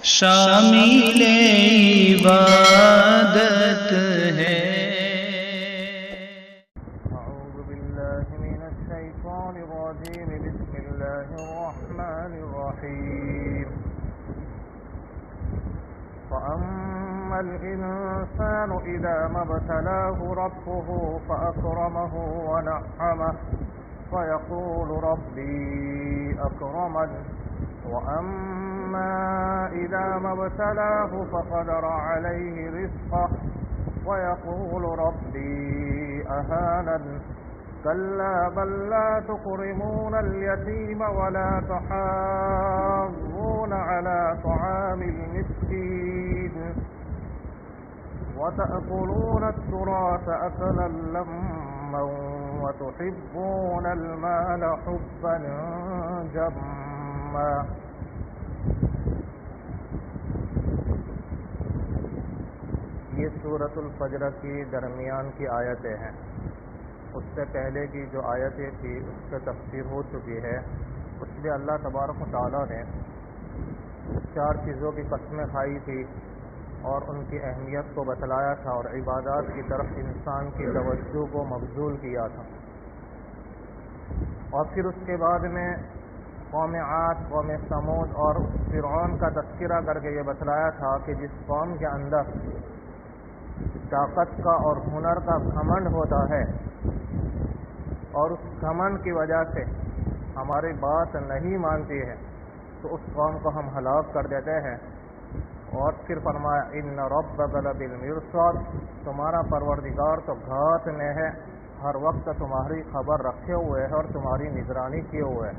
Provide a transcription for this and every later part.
شامل عبادت ہے۔ اعوذ باللہ من الشیطان الرجیم، بسم اللہ الرحمن الرحیم۔ فأما الإنسان إذا ما ابتلاه ربه فأكرمه ونعمه فيقول ربي أكرمن، وأما إذا ما ابتلاه فقدر عليه رزقه ويقول ربي أهانن، كلا بل لا تكرمون اليتيم ولا تحاضون على طعام المسكين وتأكلون التراث أكلا لما وتحبون المال حبا جما۔ یہ سورۃ الفجر کی درمیان کی آیتیں ہیں۔ اس سے پہلے کی جو آیتیں تھی اس سے تفسیر ہو چکی ہے۔ اس میں اللہ تبارک و تعالیٰ نے 4 چیزوں کی قسمیں کھائی تھی اور ان کی اہمیت کو بتلایا تھا، اور عبادات کی طرف انسان کی توجہ کو مبذول کیا تھا۔ اور پھر اس کے بعد میں قوم عاد، قوم ثمود اور فرعون کا تذکرہ کر کے یہ بتلایا تھا کہ جس قوم کے اندر طاقت کا اور ہنر کا گھمنڈ ہوتا ہے اور اس گھمنڈ کی وجہ سے ہماری بات نہیں مانتی ہے تو اس قوم کو ہم ہلاک کر دیتے ہیں۔ اور پھر فرمایا ان ربک لبالمرصاد، تمہارا پروردگار تو گھات میں ہے، ہر وقت تمہاری خبر رکھے ہوئے ہے اور تمہاری نگرانی کیے ہوئے ہے۔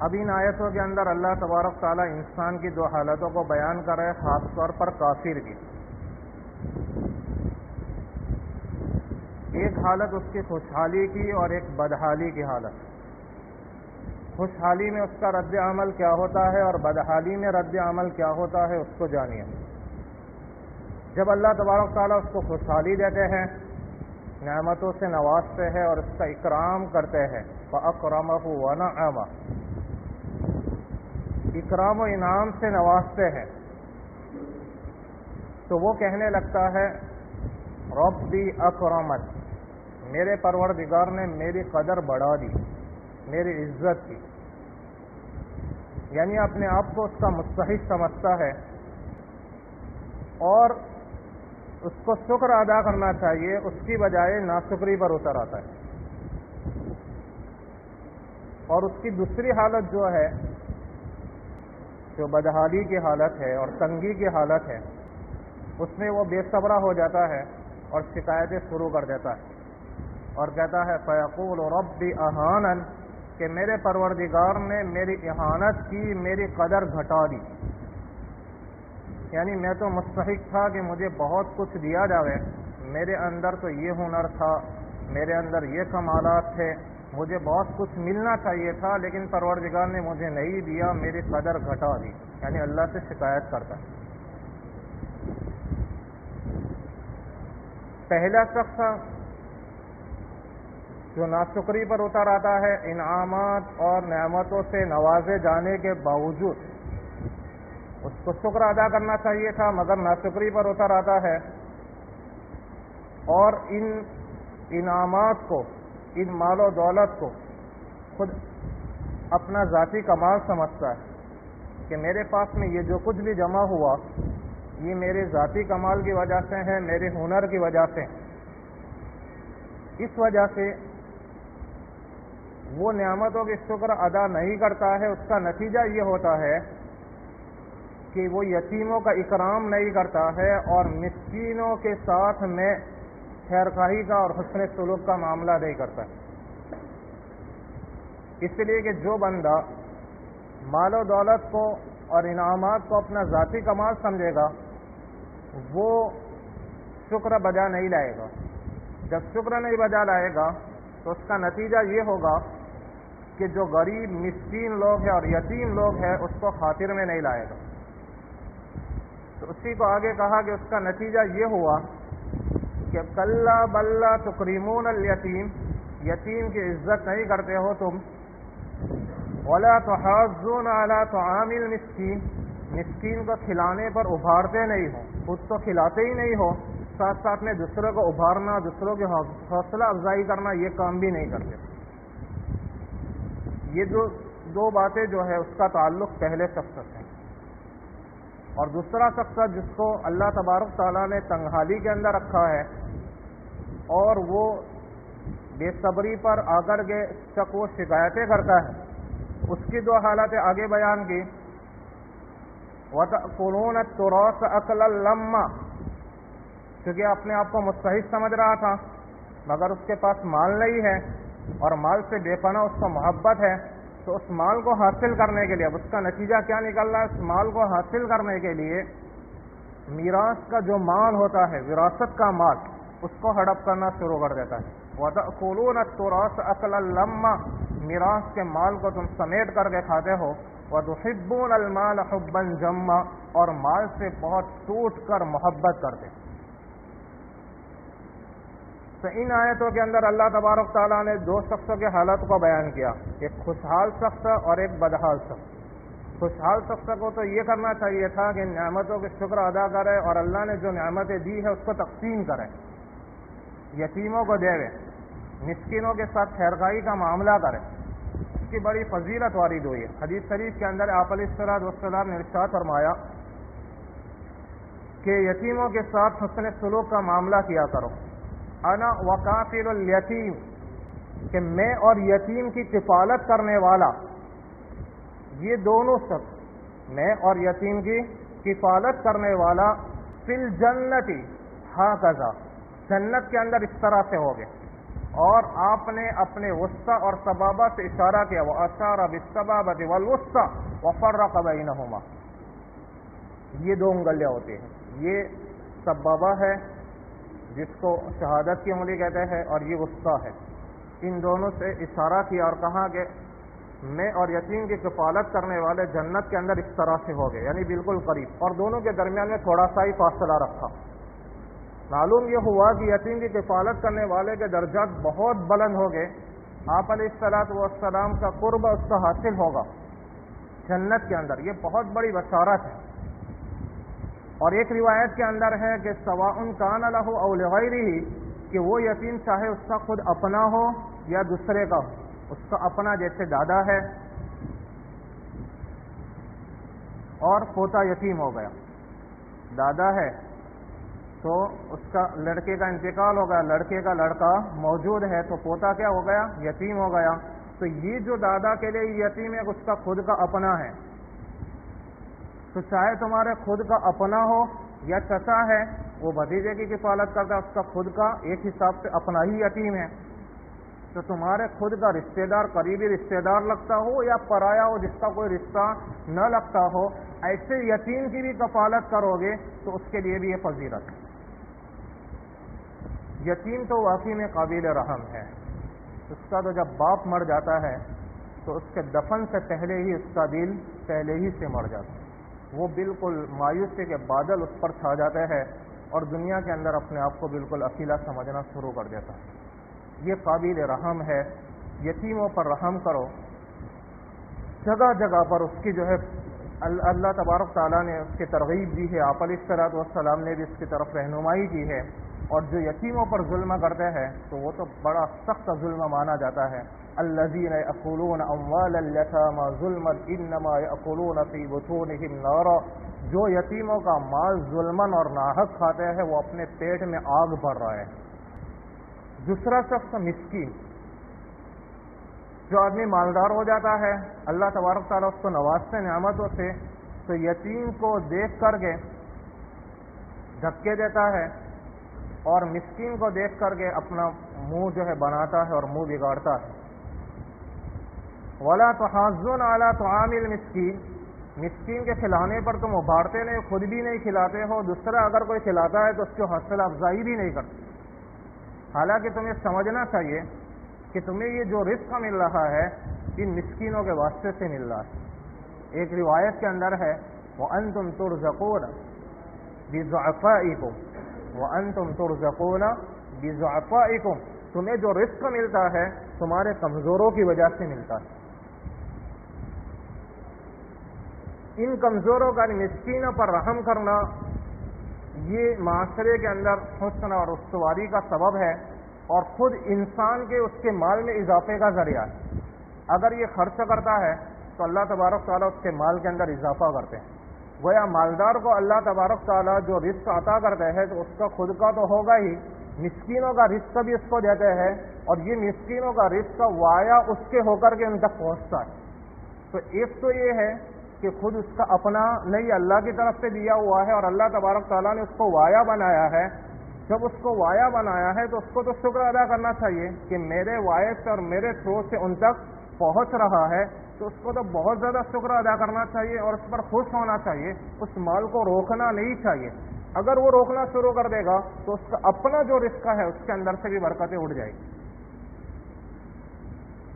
اب ان آیتوں کے اندر اللہ تبارک تعالیٰ انسان کی 2 حالتوں کو بیان کر رہے، خاص طور پر کافر کی۔ ایک حالت اس کی خوشحالی کی اور ایک بدحالی کی حالت۔ خوشحالی میں اس کا رد عمل کیا ہوتا ہے اور بدحالی میں رد عمل کیا ہوتا ہے، اس کو جانیے۔ جب اللہ تبارک تعالیٰ اس کو خوشحالی دیتے ہیں، نعمتوں سے نوازتے ہیں اور اس کا اکرام کرتے ہیں، فَأَكْرَمَهُ وَنَعَمَهُ، اکرام و انعام سے نوازتے ہیں، تو وہ کہنے لگتا ہے ربی اکرمن، میرے پروردگار نے میری قدر بڑھا دی، میری عزت کی، یعنی اپنے آپ کو اس کا مستحق سمجھتا ہے اور اس کو شکر ادا کرنا چاہیے، اس کی بجائے ناشکری پر اتر آتا ہے۔ اور اس کی دوسری حالت جو ہے، جو بدحالی کی حالت ہے اور تنگی کی حالت ہے، اس میں وہ بے صبرا ہو جاتا ہے اور شکایتیں شروع کر دیتا ہے اور کہتا ہے فیقول ربی اہانن، کہ میرے پروردگار نے میری اہانت کی، میری قدر گھٹا دی، یعنی میں تو مستحق تھا کہ مجھے بہت کچھ دیا جاوے، میرے اندر تو یہ ہنر تھا، میرے اندر یہ کمالات تھے، مجھے بہت کچھ ملنا چاہیے تھا، لیکن پروردگار نے مجھے نہیں دیا، میری قدر گھٹا دی، یعنی اللہ سے شکایت کرتا ہے۔ پہلا شخص جو ناشکری پر اتر آتا ہے، انعامات اور نعمتوں سے نوازے جانے کے باوجود اس کو شکر ادا کرنا چاہیے تھا مگر ناشکری پر اتر آتا ہے، اور ان انعامات کو، ان مال و دولت کو خود اپنا ذاتی کمال سمجھتا ہے کہ میرے پاس میں یہ جو کچھ بھی جمع ہوا یہ میرے ذاتی کمال کی وجہ سے ہے، میرے ہنر کی وجہ سے۔ اس وجہ سے وہ نعمتوں کی شکر ادا نہیں کرتا ہے، اس کا نتیجہ یہ ہوتا ہے کہ وہ یتیموں کا اکرام نہیں کرتا ہے اور مسکینوں کے ساتھ میں خیر خواہی کا اور حسن سلوک کا معاملہ نہیں کرتا ہے۔ اس لیے کہ جو بندہ مال و دولت کو اور انعامات کو اپنا ذاتی کمال سمجھے گا وہ شکر بجا نہیں لائے گا۔ جب شکر نہیں بجا لائے گا تو اس کا نتیجہ یہ ہوگا کہ جو غریب مسکین لوگ ہیں اور یتیم لوگ ہیں اس کو خاطر میں نہیں لائے گا۔ تو اسی کو آگے کہا کہ اس کا نتیجہ یہ ہوا کہ کلا بل لا تکرمون الیتیم، یتیم کی عزت نہیں کرتے ہو تم، ولا تحاضون علی طعام المسکین، مسکین کو کھلانے پر ابھارتے نہیں ہو، خود تو کھلاتے ہی نہیں ہو، ساتھ ساتھ میں دوسروں کو ابھارنا، دوسروں کی حوصلہ افزائی کرنا، یہ کام بھی نہیں کرتے۔ یہ جو دو باتیں جو ہے اس کا تعلق پہلے شخص سے، اور دوسرا شخص جس کو اللہ تبارک تعالیٰ نے تنگحالی کے اندر رکھا ہے اور وہ بے صبری پر آ کر کے شک و شکایتیں کرتا ہے، اس کی دو حالتیں آگے بیان کی۔ وَتَأْكُلُونَ التُّرَاثَ أَكْلًا لَمًّا، کیونکہ اپنے آپ کو مستحق سمجھ رہا تھا، مگر اس کے پاس مال نہیں ہے اور مال سے بے پناہ اس کو محبت ہے، تو اس مال کو حاصل کرنے کے لیے اب اس کا نتیجہ کیا نکل رہا ہے؟ اس مال کو حاصل کرنے کے لیے میراث کا جو مال ہوتا ہے، وراثت کا مال، اس کو ہڑپ کرنا شروع کر دیتا ہے۔ وَتَأْكُلُونَ التُّرَاثَ أَكْلًا لَمًّا، میراث کے مال کو تم سمیٹ کر کے کھاتے ہو۔ وَتُحِبُّونَ الْمَالَ حُبًّا جَمًّا، اور مال سے بہت ٹوٹ کر محبت کرتے۔ تو ان آیتوں کے اندر اللہ تبارک تعالیٰ نے دو شخصوں کے حالت کو بیان کیا، ایک خوشحال شخص اور ایک بدحال شخص۔ خوشحال شخص کو تو یہ کرنا چاہیے تھا کہ نعمتوں کے شکر ادا کرے اور اللہ نے جو نعمتیں دی ہے اس کو تقسیم کرے، یتیموں کو دے، مسکینوں کے ساتھ خیرخواہی کا معاملہ کرے، اس کی بڑی فضیلت وارد ہوئی ہے۔ حدیث شریف کے اندر آپ علیہ السلام نے ارشاد فرمایا کہ یتیموں کے ساتھ حسن سلوک کا معاملہ کیا کرو۔ انا وکافل الیتیم، کہ میں اور یتیم کی کفالت کرنے والا، یہ دونوں شخص، میں اور یتیم کی کفالت کرنے والا، فی الجنتی ہاکذا، جنت کے اندر اس طرح سے ہوگے۔ اور آپ نے اپنے وسطی اور سبابہ سے اشارہ کیا، وَأَشَارَ بِالسَّبَابَةِ وَالْوُسْطَى وَفَرَّقَ بَيْنَهُمَا، یہ دو انگلیاں ہوتی ہیں، یہ سبابہ ہے جس کو شہادت کی انگلی کہتے ہیں، اور یہ وسطیٰ ہے، ان دونوں سے اشارہ کیا اور کہا کہ میں اور یتیم کی کفالت کرنے والے جنت کے اندر اس طرح سے ہو گئے، یعنی بالکل قریب، اور دونوں کے درمیان میں تھوڑا سا ہی فاصلہ رکھا۔ معلوم یہ ہوا کہ یتیم کی کفالت کرنے والے کے درجات بہت بلند ہو گئے، آپ علیہ السلام کا قرب اس کو حاصل ہوگا جنت کے اندر، یہ بہت بڑی بشارت ہے۔ اور ایک روایت کے اندر ہے کہ سواء کان لہ او لغیرہ، کہ وہ یتیم چاہے اس کا خود اپنا ہو یا دوسرے کا ہو، اس کا اپنا جیسے دادا ہے اور پوتا یتیم ہو گیا، دادا ہے تو اس کا لڑکے کا انتقال ہو گیا، لڑکے کا لڑکا موجود ہے تو پوتا کیا ہو گیا؟ یتیم ہو گیا۔ تو یہ جو دادا کے لیے یتیم ہے اس کا خود کا اپنا ہے، تو چاہے تمہارے خود کا اپنا ہو یا چچا ہے، وہ بھتیجے کی کفالت کرتا ہے، اس کا خود کا ایک حساب سے اپنا ہی یتیم ہے۔ تو تمہارے خود کا رشتہ دار، قریبی رشتہ دار لگتا ہو یا پرایا ہو جس کا کوئی رشتہ نہ لگتا ہو، ایسے یتیم کی بھی کفالت کرو گے تو اس کے لیے بھی یہ فضیلت ہے۔ یتیم تو واقعی میں قابل رحم ہے، اس کا تو جب باپ مر جاتا ہے تو اس کے دفن سے پہلے ہی اس کا دل پہلے ہی سے مر جاتا ہے، وہ بالکل مایوسی کے بادل اس پر چھا جاتے ہیں اور دنیا کے اندر اپنے آپ کو بالکل اکیلا سمجھنا شروع کر دیتا ہے۔ یہ قابل رحم ہے، یتیموں پر رحم کرو، جگہ جگہ پر اس کی جو ہے اللہ تبارک تعالیٰ نے اس کی ترغیب دی ہے، آپ علیہ السلام نے بھی اس کی طرف رہنمائی کی ہے۔ اور جو یتیموں پر ظلم کرتے ہیں تو وہ تو بڑا سخت ظلم مانا جاتا ہے۔ الذین یأکلون اموال الیتامی ظلما انما یأکلون فی بطونہم نارا، جو یتیموں کا مال ظلماً اور ناحق کھاتے ہیں وہ اپنے پیٹ میں آگ بھر رہے ہیں۔ دوسرا شخص مسکین، جو آدمی مالدار ہو جاتا ہے، اللہ تبارک تعالیٰ اس کو نوازتے نعمتوں سے، تو یتیم کو دیکھ کر کے دھکے دیتا ہے اور مسکین کو دیکھ کر کے اپنا منہ جو ہے بناتا ہے اور منہ بگاڑتا ہے۔ وَلَا تُحَاضُّونَ عَلَىٰ طَعَامِ الْمِسْكِينِ، مسکین کے کھلانے پر تم ابھارتے نہیں، خود بھی نہیں کھلاتے ہو، دوسرا اگر کوئی کھلاتا ہے تو اس کی حوصلہ افزائی بھی نہیں کرتے۔ حالانکہ تمہیں سمجھنا چاہیے کہ تمہیں یہ جو رزق مل رہا ہے ان مسکینوں کے واسطے سے مل رہا ہے۔ ایک روایت کے اندر ہے وَأَنْتُمْ تُرْزَقُونَ بِضُعَفَائِكُمْ، وَأَنْتُمْ تُرْزَقُونَ بِضُعَفَائِكُمْ، تمہیں جو رزق ملتا ہے تمہارے کمزوروں کی وجہ سے ملتا ہے۔ ان کمزوروں کا مسکینوں پر رحم کرنا یہ معاشرے کے اندر حسن اور استواری کا سبب ہے اور خود انسان کے اس کے مال میں اضافے کا ذریعہ ہے. اگر یہ خرچ کرتا ہے تو اللہ تبارک تعالیٰ اس کے مال کے اندر اضافہ کرتے ہیں. گویا مالدار کو اللہ تبارک تعالیٰ جو رزق عطا کرتے ہیں تو اس کا خود کا تو ہوگا ہی، مسکینوں کا رزق بھی اس کو دیتے ہیں اور یہ مسکینوں کا رزق وایا اس کے ہو کر کے ان تک پہنچتا ہے. تو ایک تو یہ ہے کہ خود اس کا اپنا نہیں، اللہ کی طرف سے دیا ہوا ہے اور اللہ تبارک تعالیٰ نے اس کو وایا بنایا ہے. جب اس کو وایا بنایا ہے تو اس کو تو شکر ادا کرنا چاہیے کہ میرے وائے سے اور میرے تھرو سے ان تک پہنچ رہا ہے، تو اس کو تو بہت زیادہ شکر ادا کرنا چاہیے اور اس پر خوش ہونا چاہیے. اس مال کو روکنا نہیں چاہیے. اگر وہ روکنا شروع کر دے گا تو اس کا اپنا جو رزق ہے اس کے اندر سے بھی برکتیں اٹھ جائیں گی.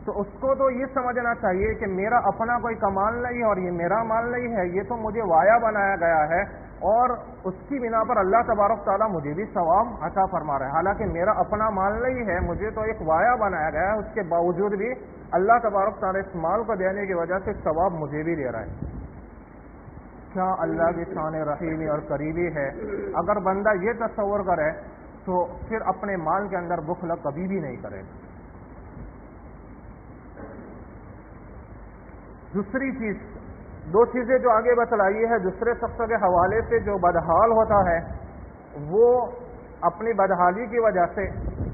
تو اس کو تو یہ سمجھنا چاہیے کہ میرا اپنا کوئی کمال نہیں ہے اور یہ میرا مال نہیں ہے، یہ تو مجھے وایا بنایا گیا ہے اور اس کی بنا پر اللہ تبارک تعالیٰ مجھے بھی ثواب عطا فرما رہا ہے. حالانکہ میرا اپنا مال نہیں ہے، مجھے تو ایک وایا بنایا گیا ہے، اس کے باوجود بھی اللہ تبارک تعالیٰ اس مال کو دینے کی وجہ سے ثواب مجھے بھی دے رہا ہے. کیا اللہ کی شان رحیمی اور قریبی ہے. اگر بندہ یہ تصور کرے تو پھر اپنے مال کے اندر بخل کبھی بھی نہیں کرے. دوسری چیز، دو چیزیں جو آگے بتلائی ہے دوسرے شخص کے حوالے سے، جو بدحال ہوتا ہے وہ اپنی بدحالی کی وجہ سے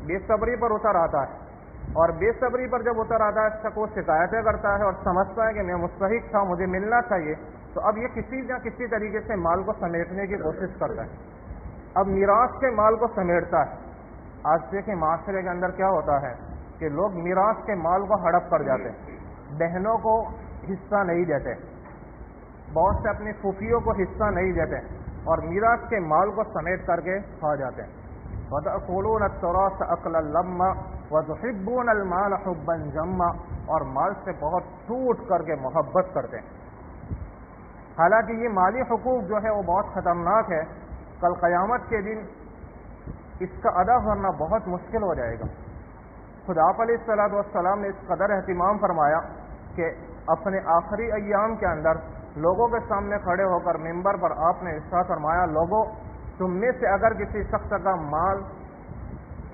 بے صبری پر اتر آتا ہے اور بے صبری پر جب اتر آتا ہے وہ شکایتیں کرتا ہے اور سمجھتا ہے کہ میں مستحق تھا، مجھے ملنا چاہیے. تو اب یہ کسی نہ کسی طریقے سے مال کو سمیٹنے کی کوشش کرتا ہے. اب میراث کے مال کو سمیٹتا ہے. آج دیکھیں معاشرے کے اندر کیا ہوتا ہے کہ لوگ میراث کے مال کو ہڑپ کر جاتے ہیں، بہنوں کو حصہ نہیں دیتے، بہت سے اپنی پھوپھیوں کو حصہ نہیں دیتے اور میراث کے مال کو سمیٹ کر کے کھا جاتے ہیں. وَتَأْكُلُونَ التُّرَاثَ أَكْلًا لَمًّا وَتُحِبُّونَ الْمَالَ حُبًّا جَمًّا، اور مال سے بہت ٹوٹ کر کے محبت کرتے ہیں. حالانکہ یہ مالی حقوق جو ہے وہ بہت خطرناک ہے. کل قیامت کے دن اس کا ادا کرنا بہت مشکل ہو جائے گا. خدا آپ علیہ الصلوۃ والسلام نے اس قدر اہتمام فرمایا کہ اپنے آخری ایام کے اندر لوگوں کے سامنے کھڑے ہو کر ممبر پر آپ نے ارشاد فرمایا، لوگوں تم میں سے اگر کسی شخص کا مال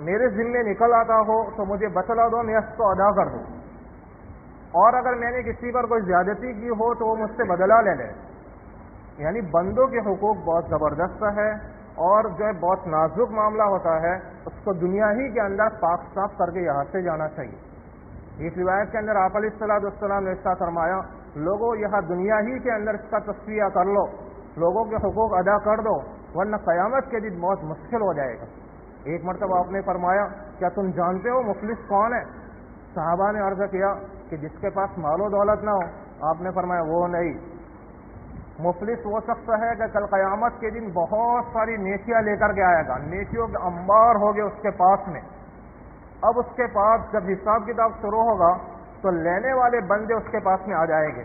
میرے ذمے نکل آتا ہو تو مجھے بتلا دو، میں اس کو ادا کر دوں، اور اگر میں نے کسی پر کوئی زیادتی کی ہو تو وہ مجھ سے بدلہ لے لے. یعنی بندوں کے حقوق بہت زبردست ہے اور جو ہے بہت نازک معاملہ ہوتا ہے، اس کو دنیا ہی کے اندر پاک صاف کر کے یہاں سے جانا چاہیے. ایک روایت کے اندر آپ علیہ الصلوۃ والسلام نے ارشاد فرمایا، لوگوں یہاں دنیا ہی کے اندر اس کا تصفیہ کر لو، لوگوں کے حقوق ادا کر دو، ورنہ قیامت کے دن بہت مشکل ہو جائے گا. ایک مرتبہ آپ نے فرمایا، کیا تم جانتے ہو مفلس کون ہے؟ صحابہ نے عرض کیا کہ جس کے پاس مال و دولت نہ ہو. آپ نے فرمایا وہ نہیں، مفلس وہ شخص ہے کہ کل قیامت کے دن بہت ساری نیکیاں لے کر کے آئے گا، نیکیوں کے انبار ہوگے اس کے پاس میں. اب اس کے پاس جب حساب کتاب شروع ہوگا تو لینے والے بندے اس کے پاس میں آ جائیں گے.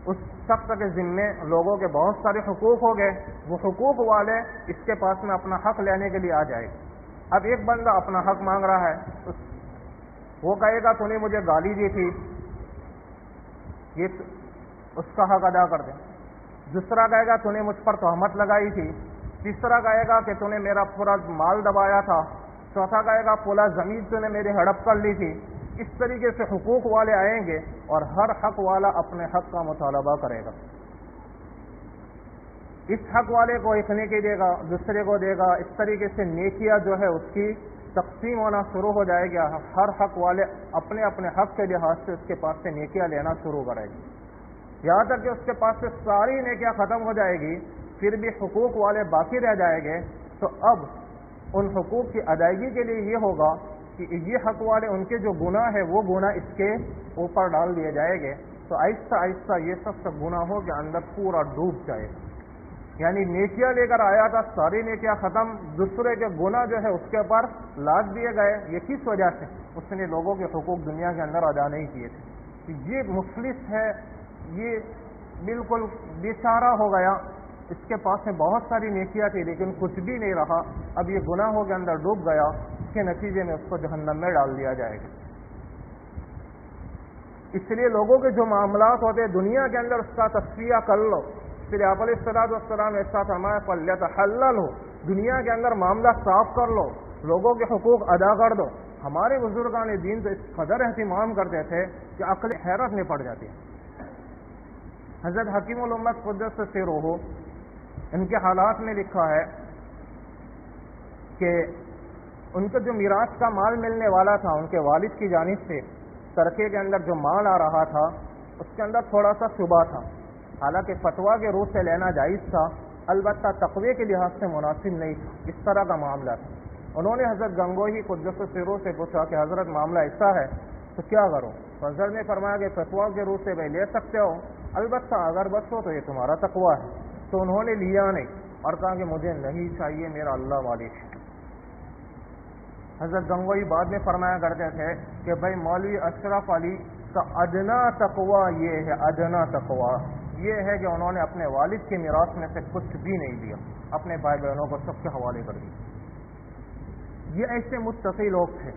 اس شخص کے ذمے لوگوں کے بہت سارے حقوق ہو گئے، وہ حقوق والے اس کے پاس میں اپنا حق لینے کے لیے آ جائے گا. اب ایک بندہ اپنا حق مانگ رہا ہے، وہ کہے گا تو نے مجھے گالی دی تھی، یہ اس کا حق ادا کر دے. دوسرا کہے گا تو نے مجھ پر تہمت لگائی تھی. تیسرا کہے گا کہ تو نے میرا پورا مال دبایا تھا. چوتھا کہے گا پورا زمین تو نے میری ہڑپ کر لی تھی. اس طریقے سے حقوق والے آئیں گے اور ہر حق والا اپنے حق کا مطالبہ کرے گا. اس حق والے کو اتنے کی دے گا، دوسرے کو دے گا. اس طریقے سے نیکیاں جو ہے اس کی تقسیم ہونا شروع ہو جائے گا. ہر حق والے اپنے اپنے حق کے لحاظ سے اس کے پاس سے نیکیاں لینا شروع کرے گی، یہاں تک کہ اس کے پاس سے ساری نیکیاں ختم ہو جائے گی. پھر بھی حقوق والے باقی رہ جائیں گے. تو اب ان حقوق کی ادائیگی کے لیے یہ ہوگا کہ یہ حق والے ان کے جو گناہ ہے وہ گناہ اس کے اوپر ڈال دیے جائیں گے. تو آہستہ آہستہ یہ سب گناہوں کے اندر پورا ڈوب جائے گا. یعنی نیکیاں لے کر آیا تھا، ساری نیکیاں ختم، دوسرے کے گناہ جو ہے اس کے اوپر لاد دیے گئے. یہ کس وجہ سے؟ اس نے لوگوں کے حقوق دنیا کے اندر ادا نہیں کیے تھے. یہ مفلس ہے، یہ بالکل بیچارہ ہو گیا. اس کے پاس میں بہت ساری نیکیاں تھی لیکن کچھ بھی نہیں رہا. اب یہ گناہوں کے اندر ڈوب گیا. اس کے نتیجے میں اس کو جہنم میں ڈال دیا جائے گا. اس لیے لوگوں کے جو معاملات ہوتے ہیں دنیا کے اندر اس کا تصفیہ کر لو. اس لیے آپ علیہ السلام ایسا فرمایا فلیتحلل ہو, دنیا کے اندر معاملہ صاف کر لو, لوگوں کے حقوق ادا کر دو. ہمارے بزرگان دین تو اس قدر اہتمام کرتے تھے کہ عقل حیرت میں پڑ جاتی ہے. حضرت حکیم الامت قدس سرہ ان کے حالات میں لکھا ہے کہ ان کو جو میراث کا مال ملنے والا تھا ان کے والد کی جانب سے, ترکے کے اندر جو مال آ رہا تھا اس کے اندر تھوڑا سا شبہ تھا. حالانکہ فتویٰ کے روح سے لینا جائز تھا, البتہ تقوی کے لحاظ سے مناسب نہیں تھا. اس طرح کا معاملہ تھا. انہوں نے حضرت گنگوہی قدس سرہ سے پوچھا کہ حضرت معاملہ ایسا ہے تو کیا کرو؟ تو حضرت نے فرمایا کہ فتویٰ کے روح سے بھائی لے سکتے ہو, البتہ اگر بچو تو یہ تمہارا تقویٰ ہے. تو انہوں نے لیا نہیں اور کہا کہ مجھے نہیں چاہیے, میرا اللہ والد ہے. حضرت گنگوہی بعد میں فرمایا کرتے تھے کہ بھائی مولوی اشرف علی کا ادنا تقویٰ یہ ہے, ادنا تقویٰ یہ ہے کہ انہوں نے اپنے والد کے میراث میں سے کچھ بھی نہیں دیا, اپنے بھائی بہنوں کو سب کے حوالے کر دیا. یہ ایسے متقی لوگ تھے.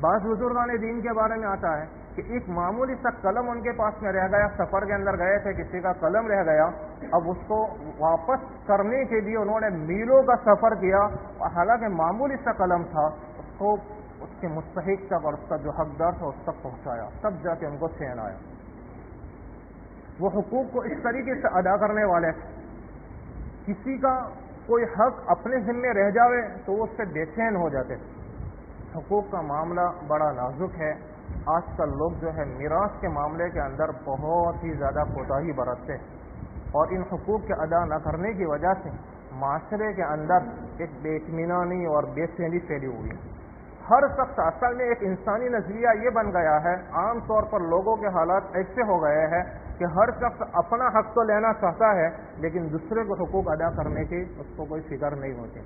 بعض بزرگان دین کے بارے میں آتا ہے کہ ایک معمولی سا قلم ان کے پاس میں رہ گیا, سفر کے اندر گئے تھے, کسی کا قلم رہ گیا, اب اس کو واپس کرنے کے لیے انہوں نے میلوں کا سفر کیا, اور حالانکہ معمولی سا قلم تھا اس کو اس کے مستحق تک اور اس کا جو حقدار تھا اس تک پہنچایا, تب جا کے ان کو چین آیا. وہ حقوق کو اس طریقے سے ادا کرنے والے تھے. کسی کا کوئی حق اپنے ذمے رہ جاوے تو وہ اس سے بے چین ہو جاتے تھے. حقوق کا معاملہ بڑا نازک ہے. آج کل لوگ جو ہے میراث کے معاملے کے اندر بہت ہی زیادہ کوتاہی برتتے ہیں, اور ان حقوق کے ادا نہ کرنے کی وجہ سے معاشرے کے اندر ایک بے اطمینانی اور بے چینی پھیلی ہوئی ہے. ہر شخص اصل میں ایک انسانی نظریہ یہ بن گیا ہے, عام طور پر لوگوں کے حالات ایسے ہو گئے ہیں کہ ہر شخص اپنا حق تو لینا چاہتا ہے لیکن دوسرے کو حقوق ادا کرنے کی اس کو کوئی فکر نہیں ہوتی,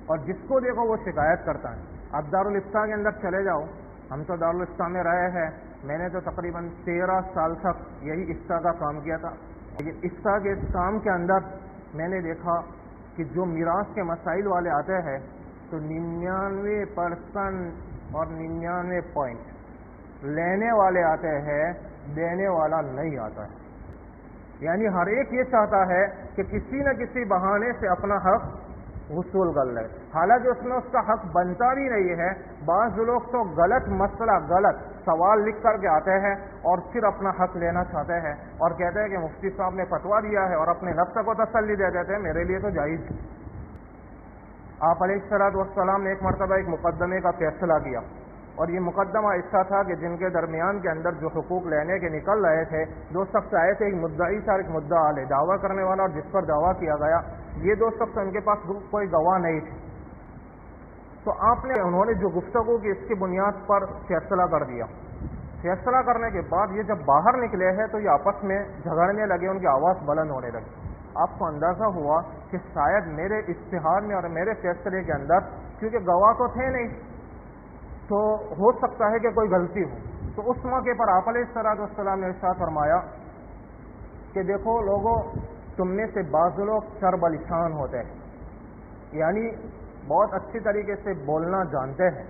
اور جس کو دیکھو وہ شکایت کرتا ہے. آپ دارالفتہ کے اندر چلے جاؤ, ہم تو دارالفتہ میں رہے ہیں, میں نے تو تقریباً 13 سال تک یہی افتاء کا کام کیا تھا, لیکن افتاء کے اس کام کے اندر میں نے دیکھا کہ جو میراث کے مسائل والے آتے ہیں تو 99% اور 99% لینے والے آتے ہیں, دینے والا نہیں آتا ہے. یعنی ہر ایک یہ چاہتا ہے کہ کسی نہ کسی بہانے سے اپنا حق وصول کر لے, حالانکہ اس میں اس کا حق بنتا بھی نہیں ہے. بعض لوگ تو غلط مسئلہ, غلط سوال لکھ کر کے آتے ہیں اور پھر اپنا حق لینا چاہتے ہیں اور کہتے ہیں کہ مفتی صاحب نے فتویٰ دیا ہے, اور اپنے نفس کو تسلی دے دیتے ہیں میرے لیے تو جائز ہے. آپ علیہ السلام نے ایک مرتبہ ایک مقدمے کا فیصلہ کیا, اور یہ مقدمہ ایسا تھا کہ جن کے درمیان کے اندر جو حقوق لینے کے نکل رہے تھے, دو شخص آئے تھے, ایک مدعی تھا ایک مدعا علیہ, دعویٰ کرنے والا اور جس پر دعویٰ کیا گیا. یہ دو شخص ان کے پاس کوئی گواہ نہیں تھے, تو انہوں نے جو گفتگو کی اس کی بنیاد پر فیصلہ کر دیا. فیصلہ کرنے کے بعد یہ جب باہر نکلے ہیں تو یہ آپس میں جھگڑنے لگے, ان کی آواز بلند ہونے لگی. آپ کو اندازہ ہوا کہ شاید میرے اجتہاد میں اور میرے فیصلے کے اندر, کیونکہ گواہ تو تھے نہیں, تو ہو سکتا ہے کہ کوئی غلطی ہو. تو اس موقع پر آپ علیہ السلام نے ارشاد فرمایا کہ دیکھو لوگوں, تم میں سے بعض لوگ چرب لسان ہوتے ہیں, یعنی بہت اچھی طریقے سے بولنا جانتے ہیں,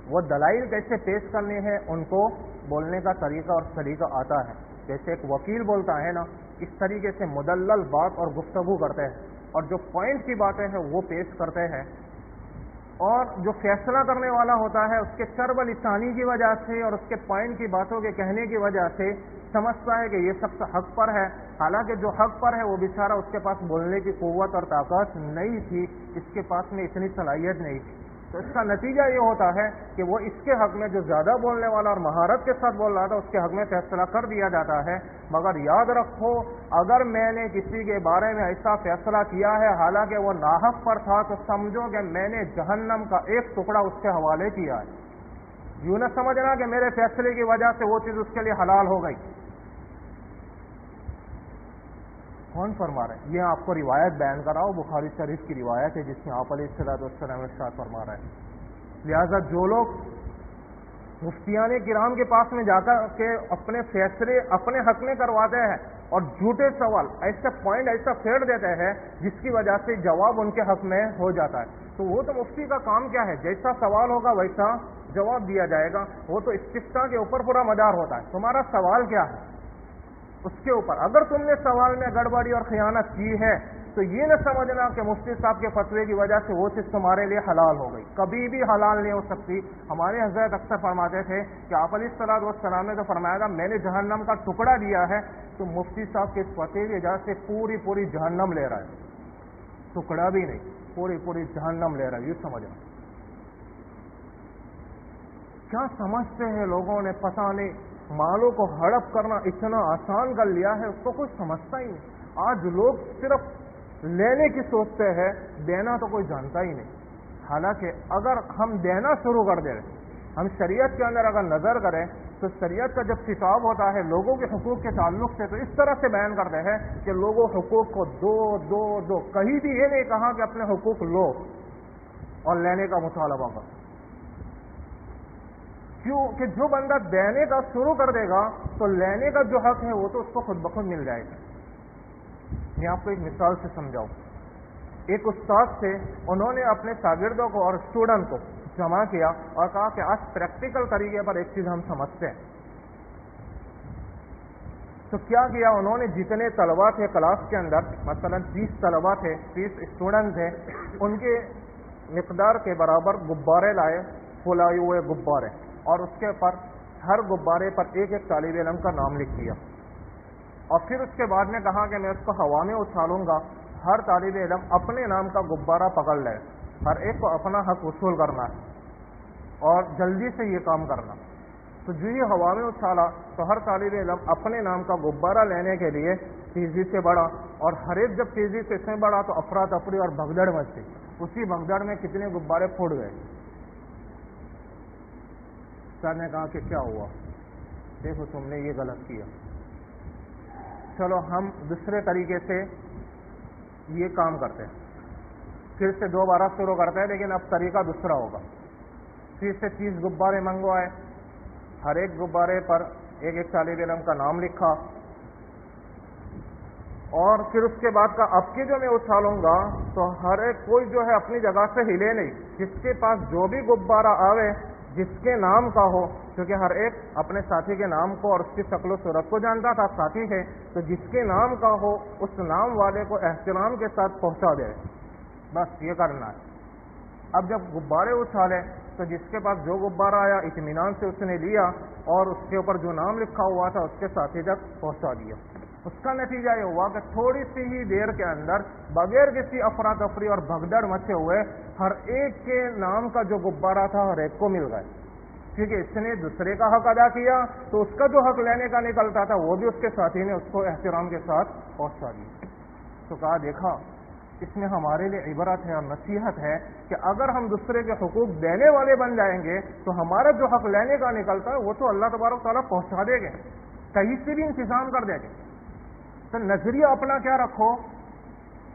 وہ دلائل کیسے پیش کرنے ہیں ان کو بولنے کا طریقہ اور سلیقہ آتا ہے. جیسے ایک وکیل بولتا ہے نا, اس طریقے سے مدلل بات اور گفتگو کرتے ہیں, اور جو پوائنٹ کی باتیں ہیں وہ پیش کرتے ہیں. اور جو فیصلہ کرنے والا ہوتا ہے اس کے چرب لسانی کی وجہ سے اور اس کے پوائنٹ کی باتوں کے کہنے کی وجہ سے سمجھتا ہے کہ یہ شخص حق پر ہے, حالانکہ جو حق پر ہے وہ بیچارہ اس کے پاس بولنے کی قوت اور طاقت نہیں تھی, اس کے پاس میں اتنی صلاحیت نہیں تھی. تو اس کا نتیجہ یہ ہوتا ہے کہ وہ اس کے حق میں جو زیادہ بولنے والا اور مہارت کے ساتھ بول رہا تھا اس کے حق میں فیصلہ کر دیا جاتا ہے. مگر یاد رکھو, اگر میں نے کسی کے بارے میں ایسا فیصلہ کیا ہے حالانکہ وہ ناحق پر تھا, تو سمجھو کہ میں نے جہنم کا ایک ٹکڑا اس کے حوالے کیا ہے. یوں نہ سمجھنا کہ میرے فیصلے کی وجہ سے وہ چیز اس کے لیے حلال ہو گئی. کون فرما رہے ہیں؟ یہ آپ کو روایت بیان کراؤ, بخاری شریف کی روایت ہے جس میں آپ علیہ السلام ارشاد فرما رہے ہیں. لہذا جو لوگ مفتیان کرام کے پاس میں جا کر کے اپنے فیصلے اپنے حق میں کرواتے ہیں اور جھوٹے سوال ایسا پوائنٹ ایسا پھیر دیتے ہیں جس کی وجہ سے جواب ان کے حق میں ہو جاتا ہے, تو وہ تو مفتی کا کام کیا ہے, جیسا سوال ہوگا ویسا جواب دیا جائے گا وہ تو استفتا کے اوپر پورا مدار ہوتا ہے. تمہارا سوال کیا ہے اس کے اوپر. اگر تم نے سوال میں گڑبڑی اور خیانت کی ہے تو یہ نہ سمجھنا کہ مفتی صاحب کے فتوے کی وجہ سے وہ چیز تمہارے لیے حلال ہو گئی. کبھی بھی حلال نہیں ہو سکتی. ہمارے حضرت اکثر فرماتے تھے کہ آپ علیہ الصلوۃ والسلام نے تو فرمایا تھا میں نے جہنم کا ٹکڑا دیا ہے تو مفتی صاحب کے اس فتوے کی وجہ سے پوری جہنم لے رہا ہے. ٹکڑا بھی نہیں, پوری جہنم لے رہا ہے. یہ سمجھنا کیا سمجھتے ہیں لوگوں نے, پتہ نہیں. مالوں کو ہڑپ کرنا اتنا آسان کر لیا ہے اس کو کوئی سمجھتا ہی نہیں. آج لوگ صرف لینے کی سوچتے ہیں, دینا تو کوئی جانتا ہی نہیں. حالانکہ اگر ہم دینا شروع کر دیں, ہم شریعت کے اندر اگر نظر کریں تو شریعت کا جب خطاب ہوتا ہے لوگوں کے حقوق کے تعلق سے تو اس طرح سے بیان کرتے ہیں کہ لوگوں حقوق کو دو. کہیں بھی یہ نہیں کہا کہ اپنے حقوق لو اور لینے کا مطالبہ کرو. کیوں کہ جو بندہ دینے کا شروع کر دے گا تو لینے کا جو حق ہے وہ تو اس کو خود بخود مل جائے گا. میں آپ کو ایک مثال سے سمجھاؤں. ایک استاد سے انہوں نے اپنے شاگردوں کو اور اسٹوڈنٹ کو جمع کیا اور کہا کہ آج پریکٹیکل طریقے پر ایک چیز ہم سمجھتے ہیں. تو کیا کیا انہوں نے, جتنے طلبا تھے کلاس کے اندر, مثلا 30 طلبا تھے, 30 اسٹوڈنٹ تھے, ان کے مقدار کے برابر غبارے لائے, پھولائے ہوئے غبارے, اور اس کے پر ہر غبارے پر ایک طالب علم کا نام لکھ دیا. اور پھر اس کے بعد میں کہا کہ میں اس کو ہوا میں اچھالوں گا, ہر طالب علم اپنے نام کا غبارہ پکڑ لے, ہر ایک کو اپنا حق وصول کرنا ہے اور جلدی سے یہ کام کرنا. تو جو ہی ہوا میں اچھالا تو ہر طالب علم اپنے نام کا غبارہ لینے کے لیے تیزی سے بڑھا, اور ہر ایک جب تیزی سے اس میں بڑھا تو افراتفری اور بھگدڑ مچ گئی. اسی بھگدڑ میں کتنے غبارے پھوٹ گئے. سر نے کہا کہ کیا ہوا, دیکھو تم نے یہ غلط کیا, چلو ہم دوسرے طریقے سے یہ کام کرتے ہیں, پھر سے دوبارہ شروع کرتے ہیں, لیکن اب طریقہ دوسرا ہوگا. پھر سے 30 غبارے منگوائے, ہر ایک غبارے پر ایک طالب علم کا نام لکھا, اور پھر اس کے بعد کا اب کی جو میں اچھالوں گا تو ہر ایک کوئی جو ہے اپنی جگہ سے ہلے نہیں, جس کے پاس جو بھی غبارہ آوے جس کے نام کا ہو, کیونکہ ہر ایک اپنے ساتھی کے نام کو اور اس کی شکل و صورت کو جانتا تھا, ساتھی ہے, تو جس کے نام کا ہو اس نام والے کو احترام کے ساتھ پہنچا دے. بس یہ کرنا ہے. اب جب غبارے اچھالے تو جس کے پاس جو غبارہ آیا اطمینان سے اس نے لیا اور اس کے اوپر جو نام لکھا ہوا تھا اس کے ساتھی تک پہنچا دیا. اس کا نتیجہ یہ ہوا کہ تھوڑی سی ہی دیر کے اندر بغیر کسی افراتفری اور بھگدڑ مچے ہوئے ہر ایک کے نام کا جو غبارہ تھا ہر ایک کو مل گئے, کیونکہ اس نے دوسرے کا حق ادا کیا تو اس کا جو حق لینے کا نکلتا تھا وہ بھی اس کے ساتھی نے اس کو احترام کے ساتھ پہنچا دیا. تو کہا دیکھا اس میں ہمارے لیے عبرت ہے اور نصیحت ہے کہ اگر ہم دوسرے کے حقوق دینے والے بن جائیں گے تو ہمارا جو حق لینے کا نکلتا ہے وہ تو اللہ تبارک تعالیٰ پہنچا دے گے, کہیں سے بھی انتظام کر دیں گے. تو نظریہ اپنا کیا رکھو,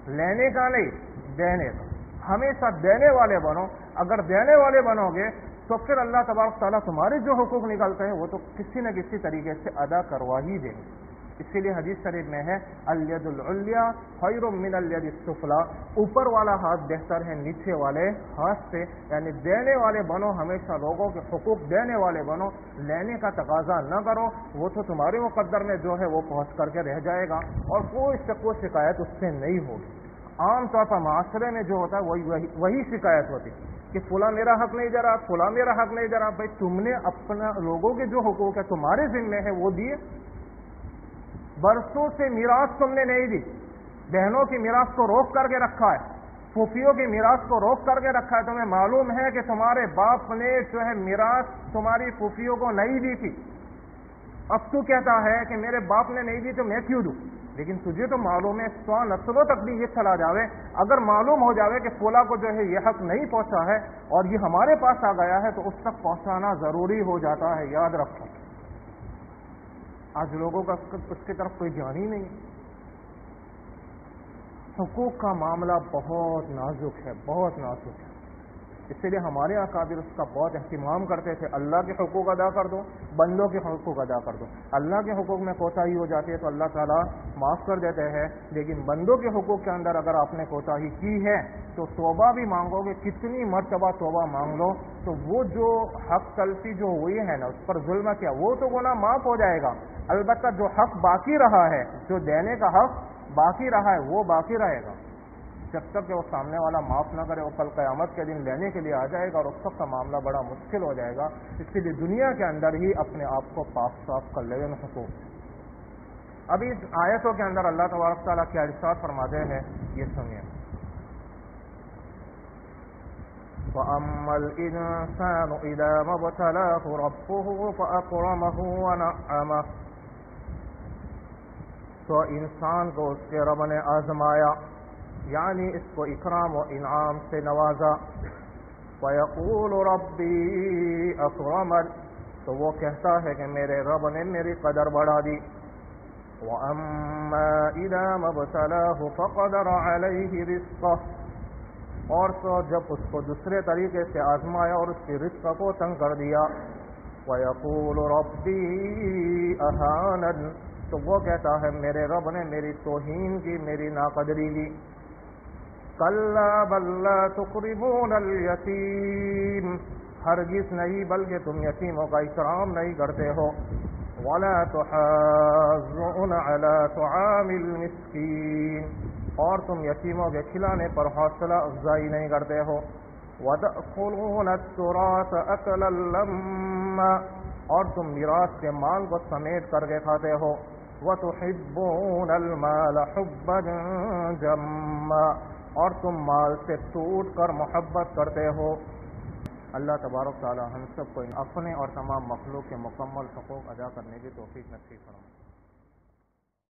لینے کا نہیں دینے کا, ہمیشہ دینے والے بنو. اگر دینے والے بنو گے تو پھر اللہ تبارک تعالیٰ تمہارے جو حقوق نکلتے ہیں وہ تو کسی نہ کسی طریقے سے ادا کروا ہی دیں گے. اس کے لیے حدیث شریف میں ہے الید العلیٰ خیر من الید السفلیٰ, اوپر والا ہاتھ بہتر ہے نیچے والے ہاتھ سے. یعنی دینے والے بنو, ہمیشہ لوگوں کے حقوق دینے والے بنو, لینے کا تقاضا نہ کرو, وہ تو تمہارے مقدر میں جو ہے وہ پہنچ کر کے رہ جائے گا اور کوئی شک و شکایت اس سے نہیں ہوگی. عام طور پر معاشرے میں جو ہوتا ہے وہی شکایت ہوتی کہ فلاں میرا حق نہیں دے رہا, فلاں میرا حق نہیں دے رہا. بھائی تم نے اپنا لوگوں کے جو حقوق ہے تمہارے ذمے ہے وہ دیے. برسوں سے میراث تم نے نہیں دی, بہنوں کی میراث کو روک کر کے رکھا ہے, پھوپھیوں کی میراث کو روک کر کے رکھا ہے. تمہیں معلوم ہے کہ تمہارے باپ نے جو ہے میراث تمہاری پھوپھیوں کو نہیں دی تھی, اب تو کہتا ہے کہ میرے باپ نے نہیں دی تو میں کیوں دوں. لیکن تجھے تو معلوم ہے 100 نسلوں تک بھی یہ چلا جاوے, اگر معلوم ہو جاوے کہ فلاں کو جو ہے یہ حق نہیں پہنچا ہے اور یہ ہمارے پاس آ گیا ہے تو اس تک پہنچانا ضروری ہو جاتا ہے. یاد رکھو آج لوگوں کا اس کی طرف کوئی دھیان ہی نہیں. حقوق کا معاملہ بہت نازک ہے, بہت نازک ہے. اسی لیے ہمارے اکابر اس کا بہت اہتمام کرتے تھے، اللہ کے حقوق ادا کر دو، بندوں کے حقوق ادا کر دو۔ اللہ کے حقوق میں کوتاہی ہو جاتی ہے تو اللہ تعالیٰ معاف کر دیتے ہیں، لیکن بندوں کے حقوق کے اندر اگر آپ نے کوتاہی کی ہے تو توبہ بھی مانگو گے، کتنی مرتبہ توبہ مانگ لو تو وہ جو حق تلفی جو ہوئی ہے نا، اس پر ظلم کیا، وہ تو گناہ معاف ہو جائے گا، البتہ جو حق باقی رہا ہے، جو دینے کا حق باقی رہا ہے وہ باقی رہے گا، جب تک کہ وہ سامنے والا معاف نہ کرے وہ کل قیامت کے دن لینے کے لیے آ جائے گا اور اس وقت کا معاملہ بڑا مشکل ہو جائے گا۔ اس لیے دنیا کے اندر ہی اپنے آپ کو پاک صاف کر لے ان حقوق۔ ابھی اس آیتوں کے اندر اللہ تبارک تعالیٰ کیا ارشاد فرماتے ہیں یہ سنیے۔ وَأَمَّا الْإِنسَانُ إِذَا مَا ابْتَلَاهُ رَبُّهُ فَأَكْرَمَهُ وَنَعَّمَهُ، تو انسان کو اس کے رب نے آزمایا، یعنی اس کو اکرام و انعام سے نوازا، فَيَقُولُ رَبِّي أَكْرَمَنِ، تو وہ کہتا ہے کہ میرے رب نے میری قدر بڑھا دی۔ وَأَمَّا إِذَا مَا ابْتَلَاهُ فَقَدَرَ عَلَيْهِ رِزْقَهُ، اور تو جب اس کو دوسرے طریقے سے آزمایا اور اس کی رزق کو تنگ کر دیا، وَيَقُولُ رَبِّي أَهَانَنِ، تو وہ کہتا ہے میرے رب نے میری توہین کی، میری ناقدری کی۔ کَلَّا بَل لَّا تُکْرِمُونَ الْیَتِیمَ، ہرگز نہیں بلکہ تم یتیموں کا اکرام نہیں کرتے ہو۔ وَلَا تُحَاضُّونَ عَلَىٰ طَعَامِ الْمِسْکِینِ، اور تم یتیموں کے کھلانے پر حوصلہ افزائی نہیں کرتے ہو۔ وَتَأْكُلُونَ التُّرَاثَ أَكْلًا لَمًّا، اور تم میراث کے مال کو سمیٹ کر کے کھاتے ہو۔ وَتُحِبُّونَ الْمَالَ حُبًّا جَمًّا، اور تم مال سے ٹوٹ کر محبت کرتے ہو۔ اللہ تبارک تعالی ہم سب کو اپنے اور تمام مخلوق کے مکمل حقوق ادا کرنے کی توفیق نصیب فرمائے۔